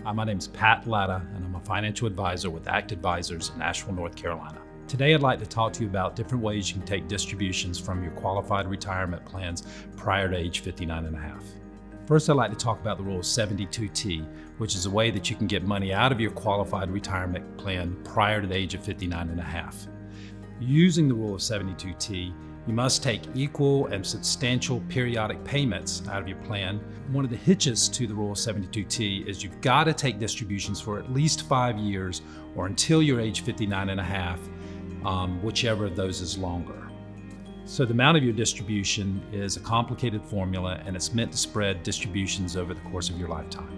Hi, my name is Pat Latta, and I'm a financial advisor with ACT Advisors in Asheville, North Carolina. Today, I'd like to talk to you about different ways you can take distributions from your qualified retirement plans prior to age 59 and a half. First, I'd like to talk about the rule of 72T, which is a way that you can get money out of your qualified retirement plan prior to the age of 59 and a half. Using the rule of 72T, you must take equal and substantial periodic payments out of your plan. One of the hitches to the rule of 72T is you've got to take distributions for at least 5 years or until you're age 59 and a half, whichever of those is longer. So the amount of your distribution is a complicated formula, and it's meant to spread distributions over the course of your lifetime.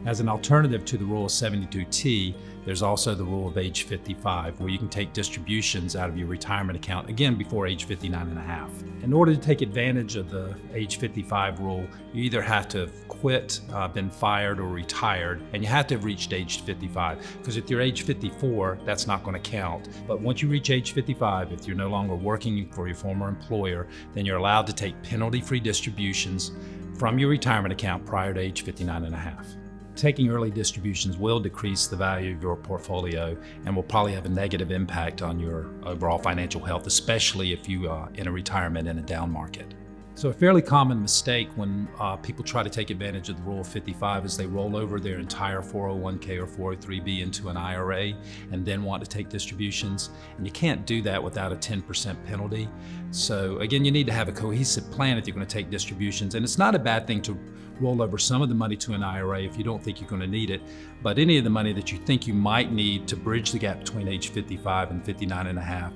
As an alternative to the rule of 72T, there's also the rule of age 55, where you can take distributions out of your retirement account, again, before age 59 and a half. In order to take advantage of the age 55 rule, you either have to have quit, been fired, or retired, and you have to have reached age 55, because if you're age 54, that's not going to count. But once you reach age 55, if you're no longer working for your former employer, then you're allowed to take penalty-free distributions from your retirement account prior to age 59 and a half. Taking early distributions will decrease the value of your portfolio and will probably have a negative impact on your overall financial health, especially if you enter retirement in a down market. So a fairly common mistake when people try to take advantage of the rule of 55 is they roll over their entire 401k or 403b into an IRA and then want to take distributions. And you can't do that without a 10% penalty. So again, you need to have a cohesive plan if you're going to take distributions. And it's not a bad thing to roll over some of the money to an IRA if you don't think you're going to need it. But any of the money that you think you might need to bridge the gap between age 55 and 59 and a half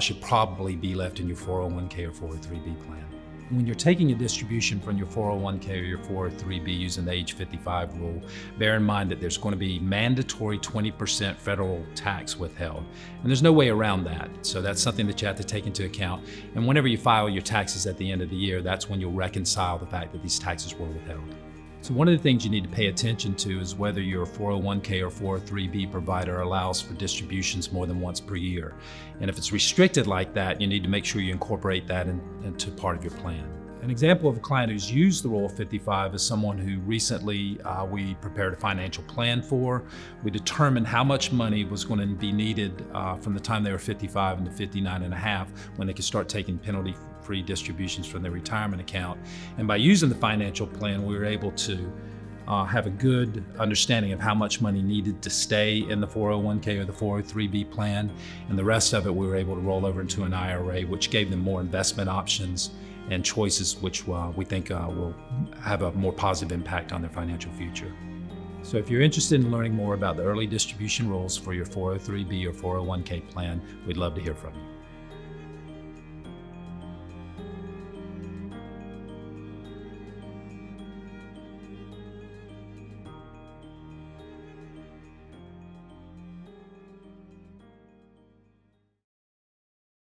should probably be left in your 401k or 403b plan. When you're taking a distribution from your 401k or your 403b using the age 55 rule, bear in mind that there's going to be mandatory 20% federal tax withheld. And there's no way around that. So that's something that you have to take into account. And whenever you file your taxes at the end of the year, that's when you'll reconcile the fact that these taxes were withheld. So one of the things you need to pay attention to is whether your 401k or 403b provider allows for distributions more than once per year. And if it's restricted like that, you need to make sure you incorporate that into part of your plan. An example of a client who's used the rule of 55 is someone who recently we prepared a financial plan for. We determined how much money was going to be needed from the time they were 55 into 59 and a half when they could start taking penalty-free distributions from their retirement account. And by using the financial plan, we were able to have a good understanding of how much money needed to stay in the 401k or the 403b plan. And the rest of it we were able to roll over into an IRA, which gave them more investment options and choices which we think will have a more positive impact on their financial future. So if you're interested in learning more about the early distribution rules for your 403b or 401k plan, we'd love to hear from you.